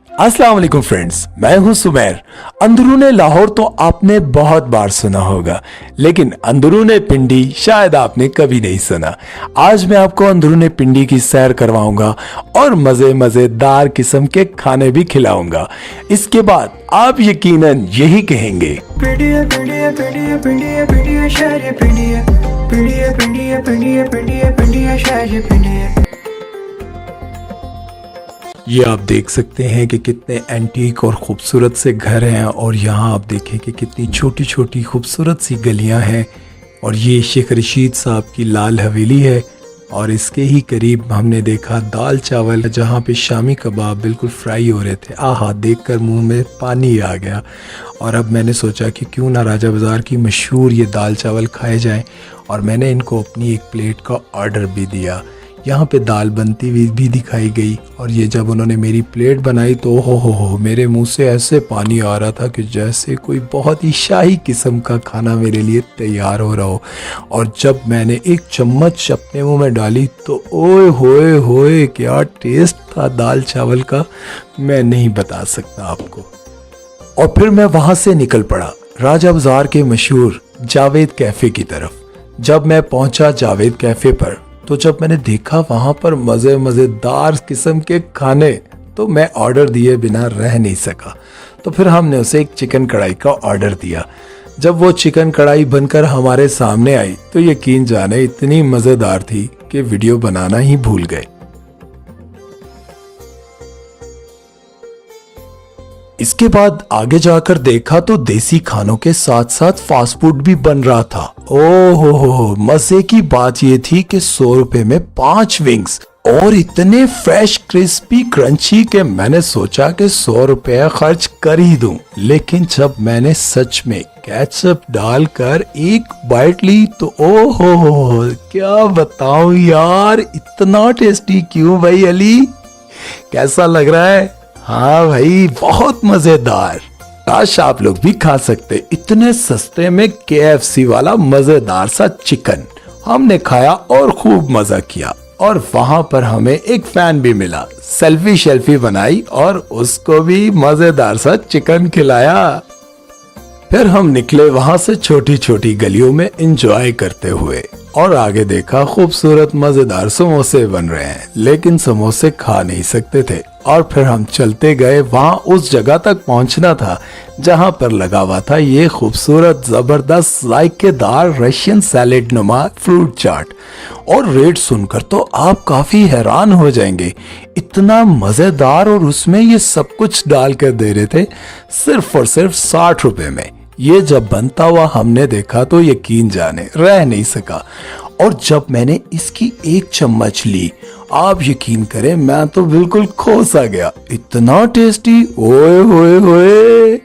अस्सलाम वालेकुम फ्रेंड्स, मैं हूं सुमेर। अंदरूने लाहौर तो आपने बहुत बार सुना होगा, लेकिन अंदरूने पिंडी शायद आपने कभी नहीं सुना। आज मैं आपको अंदरूने पिंडी की सैर करवाऊंगा और मजेदार किस्म के खाने भी खिलाऊंगा। इसके बाद आप यकीनन यही कहेंगे, पिंडिया पिंडिया पिंडिया पिंडिया पिंडिया शहर पिंडिया पिंडिया पिंडिया पिंडिया पिंडिया पिंडिया शहर पिंडिया। ये आप देख सकते हैं कि कितने एंटीक और खूबसूरत से घर हैं, और यहाँ आप देखें कि कितनी छोटी छोटी खूबसूरत सी गलियाँ हैं। और ये शेख रशीद साहब की लाल हवेली है, और इसके ही करीब हमने देखा दाल चावल, जहाँ पे शामी कबाब बिल्कुल फ्राई हो रहे थे। आहा, देखकर मुंह में पानी आ गया। और अब मैंने सोचा कि क्यों ना राजा बाज़ार की मशहूर ये दाल चावल खाए जाएं, और मैंने इनको अपनी एक प्लेट का ऑर्डर भी दिया। यहाँ पे दाल बनती हुई भी दिखाई गई, और ये जब उन्होंने मेरी प्लेट बनाई तो हो मेरे मुंह से ऐसे पानी आ रहा था कि जैसे कोई बहुत ही शाही किस्म का खाना मेरे लिए तैयार हो रहा हो। और जब मैंने एक चम्मच अपने मुंह में डाली तो ओए होए क्या टेस्ट था दाल चावल का, मैं नहीं बता सकता आपको। और फिर मैं वहाँ से निकल पड़ा राजा बाज़ार के मशहूर जावेद कैफ़े की तरफ। जब मैं पहुँचा जावेद कैफ़े पर, तो जब मैंने देखा वहाँ पर मज़ेदार किस्म के खाने, तो मैं ऑर्डर दिए बिना रह नहीं सका। तो फिर हमने उसे एक चिकन कढ़ाई का ऑर्डर दिया। जब वो चिकन कढ़ाई बनकर हमारे सामने आई तो यकीन जाने इतनी मज़ेदार थी कि वीडियो बनाना ही भूल गए। इसके बाद आगे जाकर देखा तो देसी खानों के साथ साथ फास्ट फूड भी बन रहा था। ओहो, मजे की बात ये थी कि 100 रुपए में 5 विंग्स, और इतने फ्रेश क्रिस्पी क्रंची के मैंने सोचा कि 100 रुपया खर्च कर ही दूं। लेकिन जब मैंने सच में केचप डालकर एक बाइट ली तो ओहो, क्या बताऊं यार, इतना टेस्टी क्यों भाई अली, कैसा लग रहा है? हाँ भाई, बहुत मजेदार। काश आप लोग भी खा सकते इतने सस्ते में KFC वाला मजेदार सा चिकन। हमने खाया और खूब मजा किया, और वहां पर हमें एक फैन भी मिला। सेल्फी बनाई और उसको भी मजेदार सा चिकन खिलाया। फिर हम निकले वहां से छोटी छोटी गलियों में एंजॉय करते हुए, और आगे देखा खूबसूरत मजेदार समोसे बन रहे हैं, लेकिन समोसे खा नहीं सकते थे। और फिर हम चलते गए, वहां उस जगह तक पहुंचना था जहां पर लगा हुआ था ये खूबसूरत जबरदस्त जायकेदार रशियन सैलेड नुमा फ्रूट चाट। और रेट सुनकर तो आप काफी हैरान हो जाएंगे, इतना मजेदार, और उसमें ये सब कुछ डाल कर दे रहे थे सिर्फ और सिर्फ 60 रुपए में। ये जब बनता हुआ हमने देखा तो यकीन जाने रह नहीं सका। और जब मैंने इसकी एक चम्मच ली, आप यकीन करें मैं तो बिल्कुल खो सा गया, इतना टेस्टी, ओए होए।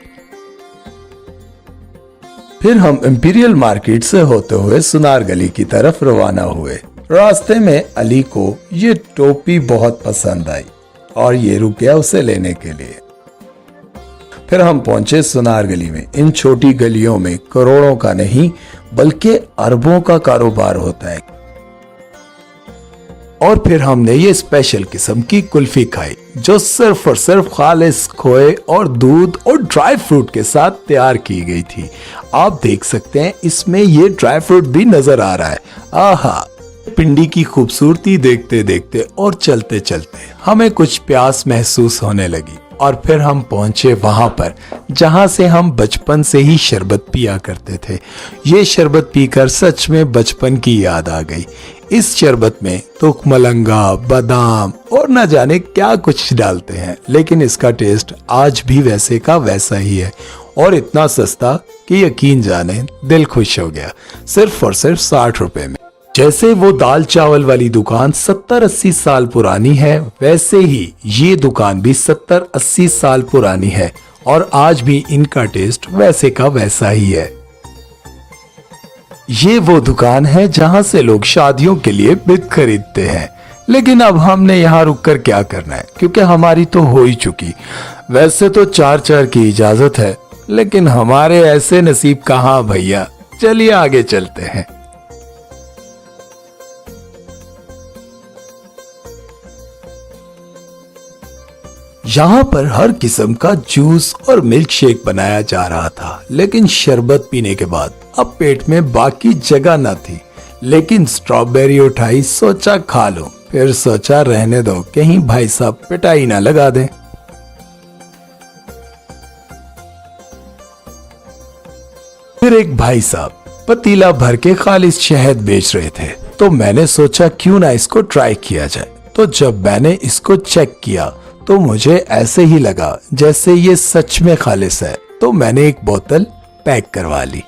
फिर हम इंपीरियल मार्केट से होते हुए सुनार गली की तरफ रवाना हुए। रास्ते में अली को ये टोपी बहुत पसंद आई और ये रुक गया उसे लेने के लिए। फिर हम पहुंचे सुनार गली में। इन छोटी गलियों में करोड़ों का नहीं बल्कि अरबों का कारोबार होता है। और फिर हमने ये स्पेशल किस्म की कुल्फी खाई, जो सिर्फ और सिर्फ खालिस खोए और दूध और ड्राई फ्रूट के साथ तैयार की गई थी। आप देख सकते हैं इसमें ये ड्राई फ्रूट भी नजर आ रहा है। आहा, पिंडी की खूबसूरती देखते देखते और चलते चलते हमें कुछ प्यास महसूस होने लगी, और फिर हम पहुंचे वहां पर जहां से हम बचपन से ही शरबत पिया करते थे। ये शरबत पीकर सच में बचपन की याद आ गई। इस शरबत में तुख मलंगा, बादाम और न जाने क्या कुछ डालते हैं, लेकिन इसका टेस्ट आज भी वैसे का वैसा ही है, और इतना सस्ता कि यकीन जाने दिल खुश हो गया, सिर्फ और सिर्फ 60 रुपए में। जैसे वो दाल चावल वाली दुकान 70-80 साल पुरानी है, वैसे ही ये दुकान भी 70-80 साल पुरानी है, और आज भी इनका टेस्ट वैसे का वैसा ही है। ये वो दुकान है जहां से लोग शादियों के लिए बिग खरीदते हैं, लेकिन अब हमने यहाँ रुककर क्या करना है, क्योंकि हमारी तो हो ही चुकी। वैसे तो 4-4 की इजाजत है, लेकिन हमारे ऐसे नसीब कहाँ भैया। चलिए आगे चलते हैं। यहाँ पर हर किस्म का जूस और मिल्क शेक बनाया जा रहा था, लेकिन शरबत पीने के बाद अब पेट में बाकी जगह न थी। लेकिन स्ट्रॉबेरी उठाई, सोचा खा लो, फिर सोचा रहने दो, कहीं भाई साहब पिटाई ना लगा दें। फिर एक भाई साहब पतीला भर के खालिस शहद बेच रहे थे, तो मैंने सोचा क्यों ना इसको ट्राई किया जाए। तो जब मैंने इसको चेक किया तो मुझे ऐसे ही लगा जैसे ये सच में खालिस है, तो मैंने एक बोतल पैक करवा ली।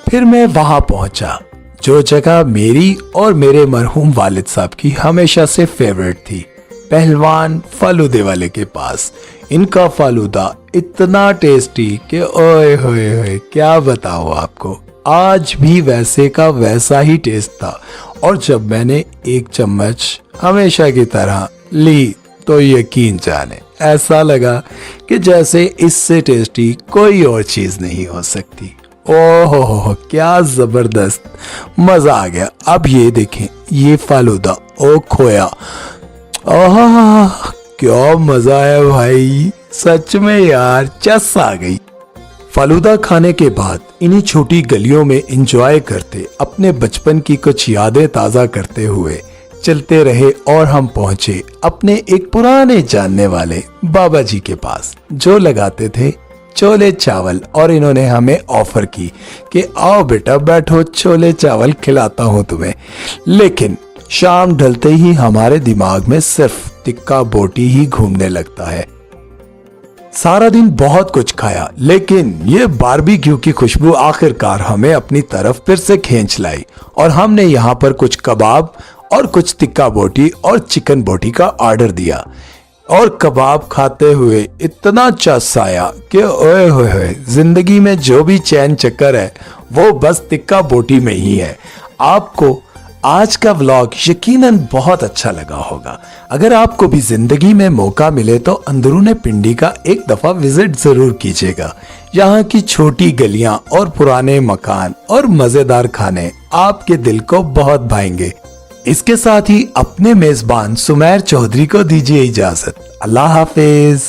फिर मैं वहां पहुंचा जो जगह मेरी और मेरे मरहूम वालिद साहब की हमेशा से फेवरेट थी, पहलवान फालूदे वाले के पास। इनका फालूदा इतना टेस्टी कि ओए होए होए क्या बताओ आपको, आज भी वैसे का वैसा ही टेस्ट था। और जब मैंने एक चम्मच हमेशा की तरह ली तो यकीन जाने ऐसा लगा कि जैसे इससे टेस्टी कोई और चीज नहीं हो सकती। ओहो क्या जबरदस्त, मजा आ गया। अब ये देखें, ये फालूदा, ओ खोया, आहा क्या मजा है भाई, सच में यार चस आ गई। फालूदा खाने के बाद इन्हीं छोटी गलियों में एंजॉय करते, अपने बचपन की कुछ यादें ताजा करते हुए चलते रहे और हम पहुंचे अपने एक पुराने जानने वाले बाबा जी के पास, जो लगाते थे छोले चावल। और इन्होंने हमें ऑफर की कि आओ बेटा बैठो, छोले चावल खिलाता हूं तुम्हें। लेकिन शाम ढलते ही हमारे दिमाग में सिर्फ टिक्का बोटी ही घूमने लगता है। सारा दिन बहुत कुछ खाया, लेकिन ये बारबेक्यू की खुशबू आखिरकार हमें अपनी तरफ फिर से खींच लाई और हमने यहाँ पर कुछ कबाब और कुछ टिक्का बोटी और चिकन बोटी का ऑर्डर दिया। और कबाब खाते हुए इतना चस आया कि ओए होए होए, जिंदगी में जो भी चैन चक्कर है वो बस टिक्का बोटी में ही है। आपको आज का व्लॉग यकीनन बहुत अच्छा लगा होगा। अगर आपको भी जिंदगी में मौका मिले तो अंदरूने पिंडी का एक दफा विजिट जरूर कीजिएगा। यहाँ की छोटी गलियां और पुराने मकान और मजेदार खाने आपके दिल को बहुत भाएंगे। इसके साथ ही अपने मेजबान सुमैर चौधरी को दीजिए इजाजत। अल्लाह हाफिज।